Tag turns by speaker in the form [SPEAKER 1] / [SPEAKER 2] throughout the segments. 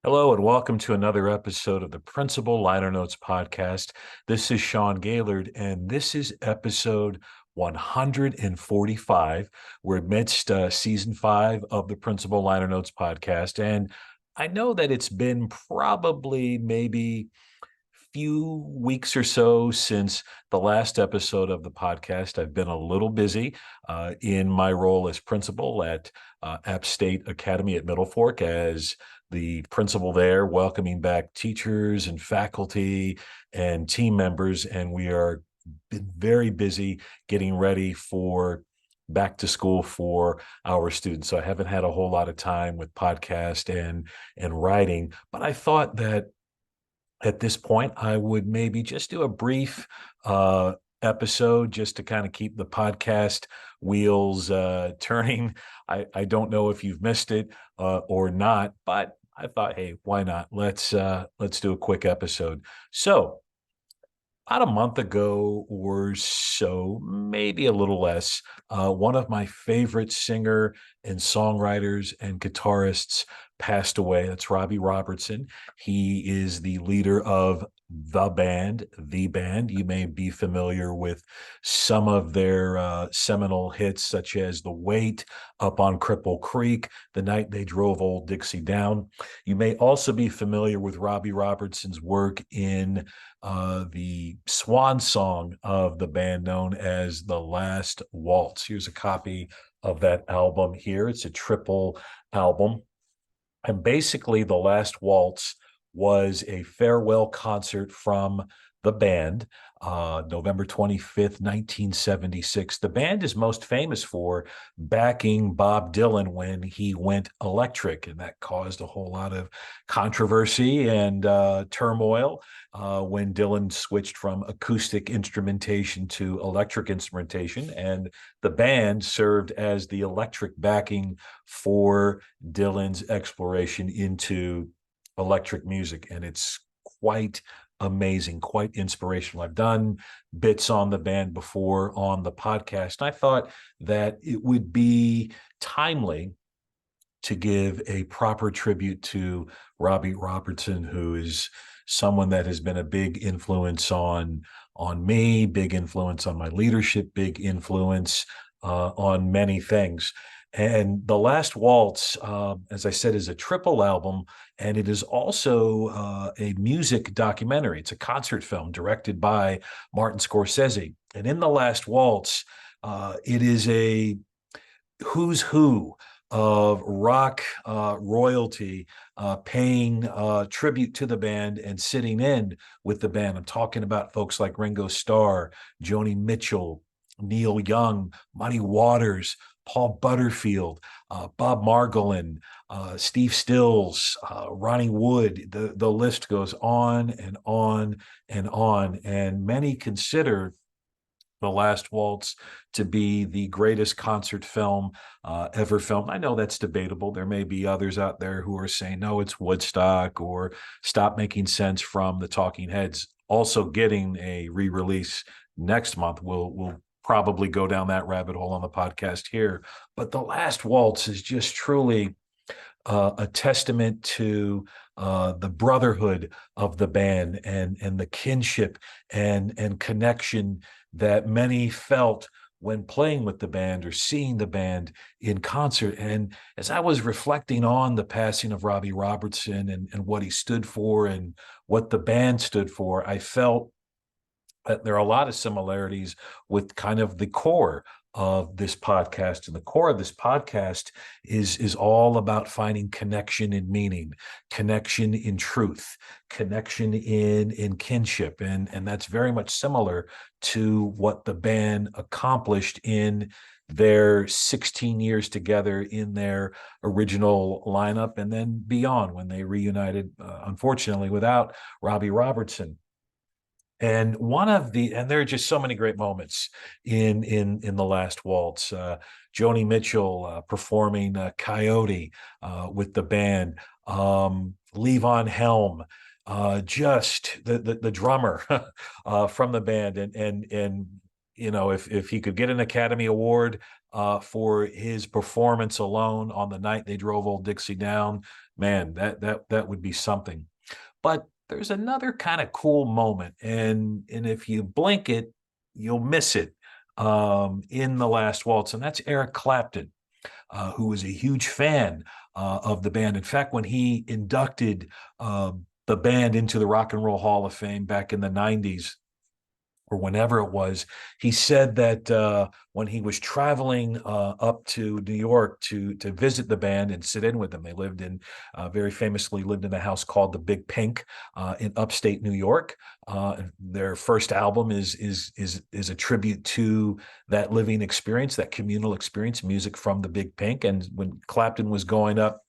[SPEAKER 1] Hello and welcome to another episode of the Principal Liner Notes podcast. This is Sean Gaylord, and this is episode 145. We're amidst season 5 of the Principal Liner Notes podcast, and I know that it's been probably maybe few weeks or so since the last episode of the podcast. I've been a little busy in my role as principal at App State Academy at Middle Fork as the principal there, welcoming back teachers and faculty and team members. And we are been very busy getting ready for back to school for our students. So I haven't had a whole lot of time with podcast and writing, but I thought that at this point, I would maybe just do a brief episode just to kind of keep the podcast wheels turning. I don't know if you've missed it or not, but I thought, hey, why not? Let's do a quick episode. So about a month ago or so, maybe a little less, one of my favorite singer and songwriters and guitarists passed away. That's Robbie Robertson. He is the leader of the band, The Band. You may be familiar with some of their seminal hits, such as The Weight, Up on Cripple Creek, The Night They Drove Old Dixie Down. You may also be familiar with Robbie Robertson's work in the swan song of the band known as The Last Waltz. Here's a copy of that album here. It's a triple album. And basically, The Last Waltz was a farewell concert from the band, November 25th, 1976. The band is most famous for backing Bob Dylan when he went electric, and that caused a whole lot of controversy and turmoil when Dylan switched from acoustic instrumentation to electric instrumentation, and the band served as the electric backing for Dylan's exploration into electric music, and it's quite amazing, quite inspirational. I've done bits on the band before on the podcast, and I thought that it would be timely to give a proper tribute to Robbie Robertson, who is someone that has been a big influence on me, big influence on my leadership, big influence on many things. And The Last Waltz, as I said, is a triple album, and it is also a music documentary. It's a concert film directed by Martin Scorsese. And in The Last Waltz, it is a who's who of rock royalty paying tribute to the band and sitting in with the band. I'm talking about folks like Ringo Starr, Joni Mitchell, Neil Young, Muddy Waters, Paul Butterfield, Bob Margolin, Steve Stills, Ronnie Wood. The list goes on and on and on. And many consider The Last Waltz to be the greatest concert film ever filmed. I know that's debatable. There may be others out there who are saying, no, it's Woodstock or Stop Making Sense from the Talking Heads. Also getting a re-release next month. We'll probably go down that rabbit hole on the podcast here. But The Last Waltz is just truly a testament to the brotherhood of the band and the kinship and connection that many felt when playing with the band or seeing the band in concert. And as I was reflecting on the passing of Robbie Robertson and what he stood for and what the band stood for, I felt that there are a lot of similarities with kind of the core of this podcast. And the core of this podcast is all about finding connection in meaning, connection in truth, connection in kinship. And that's very much similar to what the band accomplished in their 16 years together in their original lineup and then beyond when they reunited, unfortunately, without Robbie Robertson. And there are just so many great moments in The Last Waltz. Joni Mitchell performing Coyote with the band. Levon Helm, just the drummer from the band, and if he could get an Academy Award for his performance alone on the night they drove Old Dixie down, man, that would be something. But there's another kind of cool moment, and if you blink it, you'll miss it in the last waltz, and that's Eric Clapton, who was a huge fan of the band. In fact, when he inducted the band into the Rock and Roll Hall of Fame back in the 90s, or whenever it was, he said that when he was traveling up to New York to visit the band and sit in with them, they lived in very famously lived in a house called the Big Pink in upstate New York. Their first album is a tribute to that living experience, that communal experience, music from the Big Pink. And when Clapton was going up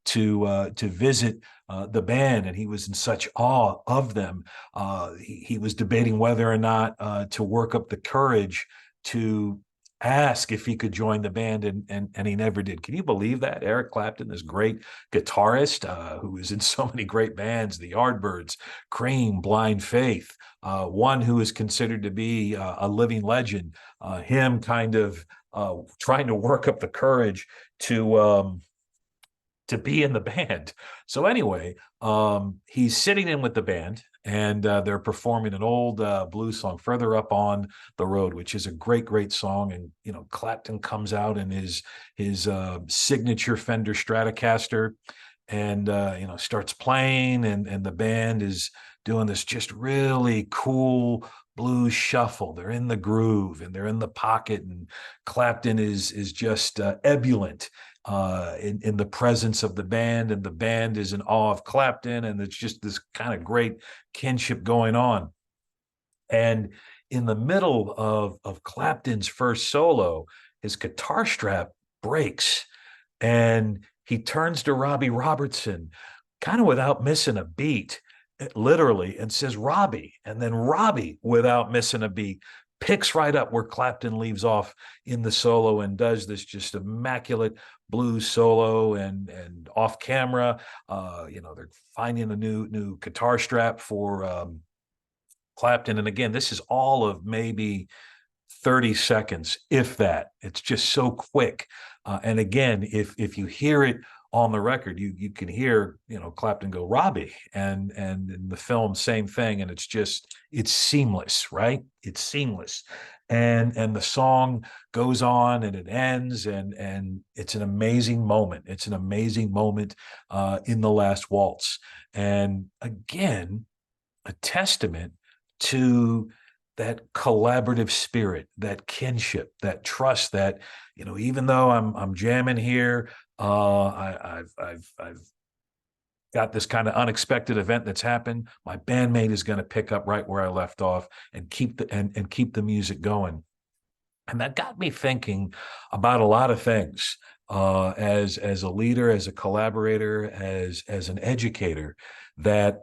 [SPEAKER 1] to visit the band, and he was in such awe of them. He was debating whether or not to work up the courage to ask if he could join the band, and he never did. Can you believe that? Eric Clapton, this great guitarist who was in so many great bands, the Yardbirds, Cream, Blind Faith, one who is considered to be a living legend, him kind of trying to work up the courage to be in the band. So anyway, he's sitting in with the band, and they're performing an old blues song, Further Up on the Road, which is a great song. And Clapton comes out in his signature Fender Stratocaster, and starts playing, and the band is doing this just really cool blues shuffle. They're in the groove and they're in the pocket, and Clapton is just ebullient in the presence of the band, and the band is in awe of Clapton, and it's just this kind of great kinship going on. And in the middle of Clapton's first solo, his guitar strap breaks, and he turns to Robbie Robertson, kind of without missing a beat, literally, and says, "Robbie." And then Robbie, without missing a beat, picks right up where Clapton leaves off in the solo and does this just immaculate blues solo. And off camera, they're finding a new guitar strap for Clapton. And again, this is all of maybe 30 seconds, if that. It's just so quick. And again, if you hear it on the record, you can hear Clapton go, "Robbie," and in the film, same thing. And it's seamless, right? It's seamless. And the song goes on and it ends, and it's an amazing moment. It's an amazing moment in the last waltz. And again, a testament to that collaborative spirit, that kinship, that trust, that even though I'm jamming here, I've got this kind of unexpected event that's happened. My bandmate is going to pick up right where I left off and keep the music going. And that got me thinking about a lot of things as a leader, as a collaborator, as an educator. That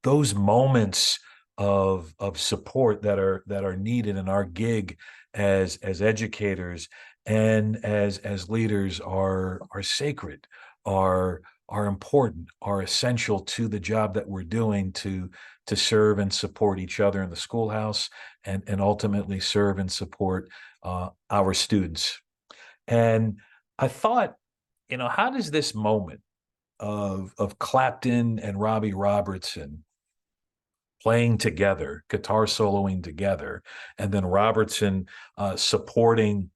[SPEAKER 1] those moments of support that are needed in our gig as educators and as leaders are sacred, are important, are essential to the job that we're doing to serve and support each other in the schoolhouse, and ultimately serve and support our students. And I thought, how does this moment of Clapton and Robbie Robertson playing together, guitar soloing together, and then Robertson supporting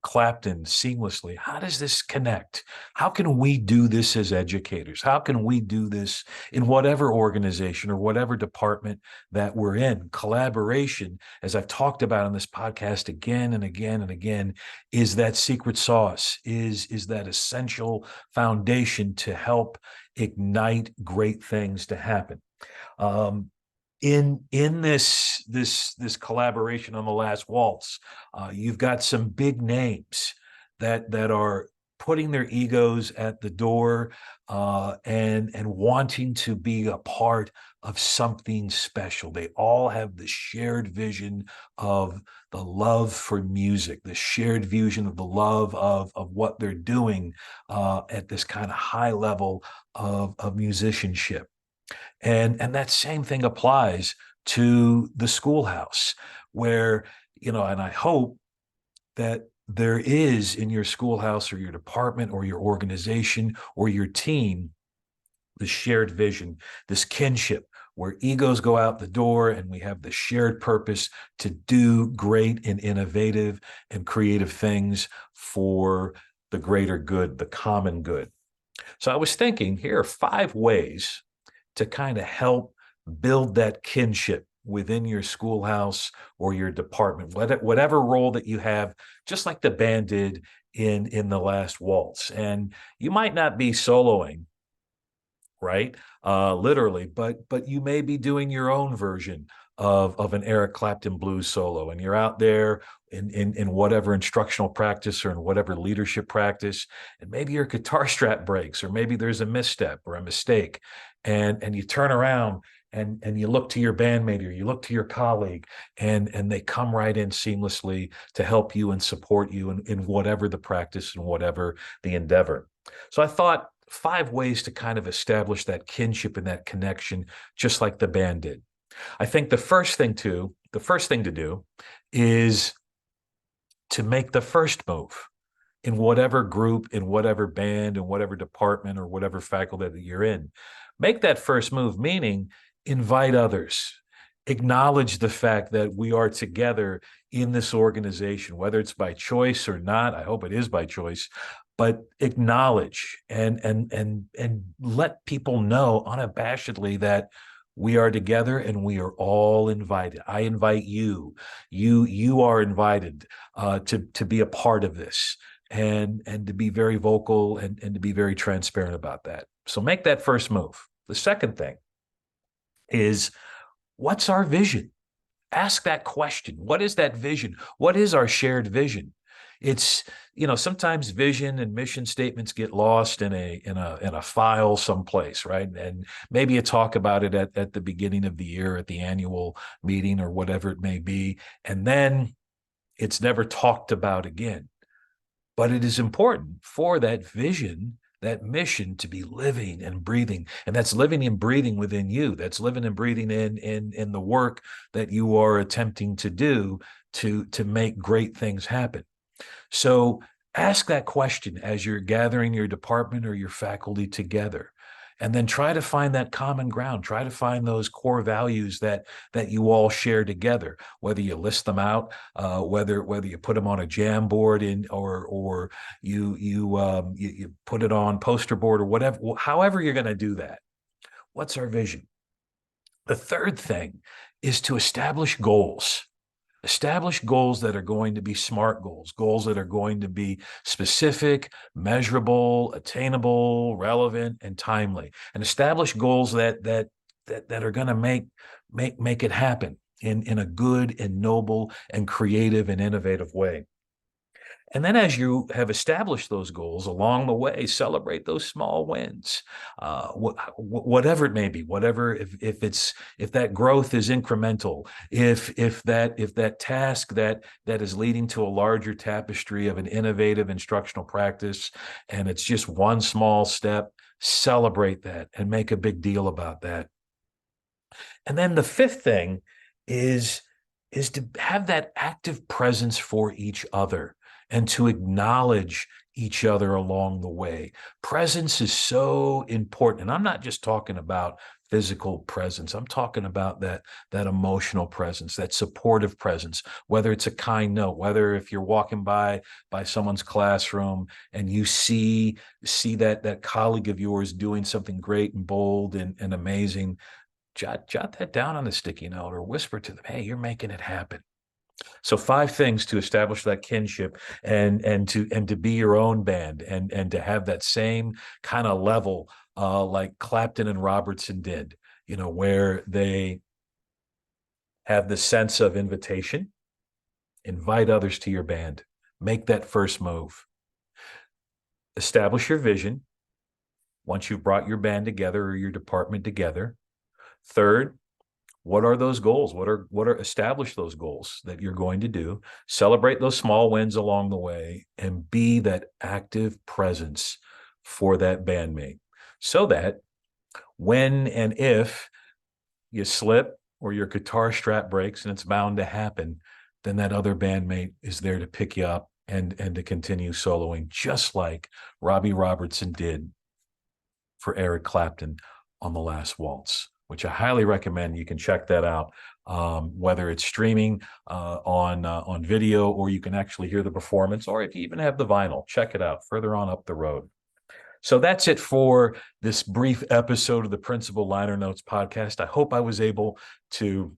[SPEAKER 1] Clapton seamlessly, how does this connect? How can we do this as educators? How can we do this in whatever organization or whatever department that we're in? Collaboration, as I've talked about on this podcast again and again and again, is that secret sauce, is that essential foundation to help ignite great things to happen. In this collaboration on the last waltz, you've got some big names that are putting their egos at the door and wanting to be a part of something special. They all have the shared vision of the love for music, the shared vision of the love of what they're doing at this kind of high level of musicianship. And that same thing applies to the schoolhouse, where, and I hope that there is in your schoolhouse or your department or your organization or your team the shared vision, this kinship, where egos go out the door and we have the shared purpose to do great and innovative and creative things for the greater good, the common good. So I was thinking, here are 5 ways to kind of help build that kinship within your schoolhouse or your department, whatever role that you have, just like the band did in the last waltz. And you might not be soloing, right? Literally, but you may be doing your own version of an Eric Clapton blues solo, and you're out there in whatever instructional practice or in whatever leadership practice, and maybe your guitar strap breaks, or maybe there's a misstep or a mistake, and you turn around and you look to your bandmate or you look to your colleague, and they come right in seamlessly to help you and support you in whatever the practice and whatever the endeavor. So I thought 5 ways to kind of establish that kinship and that connection, just like the band did. I think the first thing to do is to make the first move in whatever group, in whatever band, in whatever department, or whatever faculty that you're in. Make that first move, meaning invite others. Acknowledge the fact that we are together in this organization, whether it's by choice or not. I hope it is by choice, but acknowledge and let people know unabashedly that we are together and we are all invited. I invite you. You are invited to be a part of this, and to be very vocal and to be very transparent about that. So make that first move. The second thing is, what's our vision? Ask that question. What is that vision? What is our shared vision? It's, sometimes vision and mission statements get lost in a file someplace, right? And maybe you talk about it at the beginning of the year, at the annual meeting or whatever it may be, and then it's never talked about again. But it is important for that vision, that mission, to be living and breathing. And that's living and breathing within you. That's living and breathing in the work that you are attempting to do to make great things happen. So ask that question as you're gathering your department or your faculty together, and then try to find that common ground. Try to find those core values that you all share together, whether you list them out, whether you put them on a jam board or you put it on poster board or whatever, however you're going to do that. What's our vision? The third thing is to establish goals. Establish goals that are going to be SMART goals, goals that are going to be specific, measurable, attainable, relevant, and timely. And establish goals that are going to make it happen in a good and noble and creative and innovative way. And then as you have established those goals along the way, celebrate those small wins, whatever it may be, whatever, if that growth is incremental, if that task that is leading to a larger tapestry of an innovative instructional practice, and it's just one small step, celebrate that and make a big deal about that. And then the fifth thing is to have that active presence for each other and to acknowledge each other along the way. Presence is so important. And I'm not just talking about physical presence. I'm talking about that emotional presence, that supportive presence, whether it's a kind note, whether if you're walking by someone's classroom and you see that colleague of yours doing something great and bold and amazing, jot that down on a sticky note or whisper to them, hey, you're making it happen. So 5 things to establish that kinship and to be your own band and to have that same kind of level like Clapton and Robertson did, where they have the sense of invitation. Invite others to your band. Make that first move. Establish your vision once you've brought your band together or your department together. Third, what are those goals? What are establish those goals that you're going to do? Celebrate those small wins along the way and be that active presence for that bandmate, so that when and if you slip, or your guitar strap breaks, and it's bound to happen, then that other bandmate is there to pick you up and to continue soloing, just like Robbie Robertson did for Eric Clapton on The Last Waltz, which I highly recommend. You can check that out, whether it's streaming on video, or you can actually hear the performance, or if you even have the vinyl, check it out further on up the road. So that's it for this brief episode of the Principal Liner Notes podcast. I hope I was able to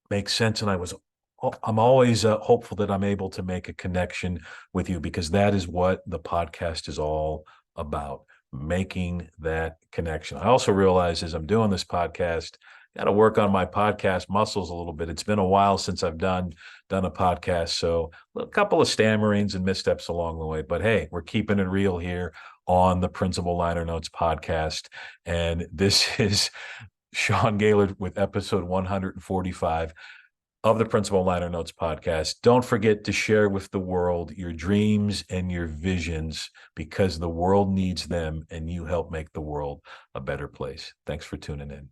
[SPEAKER 1] make sense, and I'm always hopeful that I'm able to make a connection with you, because that is what the podcast is all about, making that connection. I also realize as I'm doing this podcast, got to work on my podcast muscles a little bit. It's been a while since I've done a podcast, so a couple of stammerings and missteps along the way. But hey, we're keeping it real here on the Principal Liner Notes podcast, and this is Sean Gaylord with episode 145 of the Principal Liner Notes podcast. Don't forget to share with the world your dreams and your visions, because the world needs them, and you help make the world a better place. Thanks for tuning in.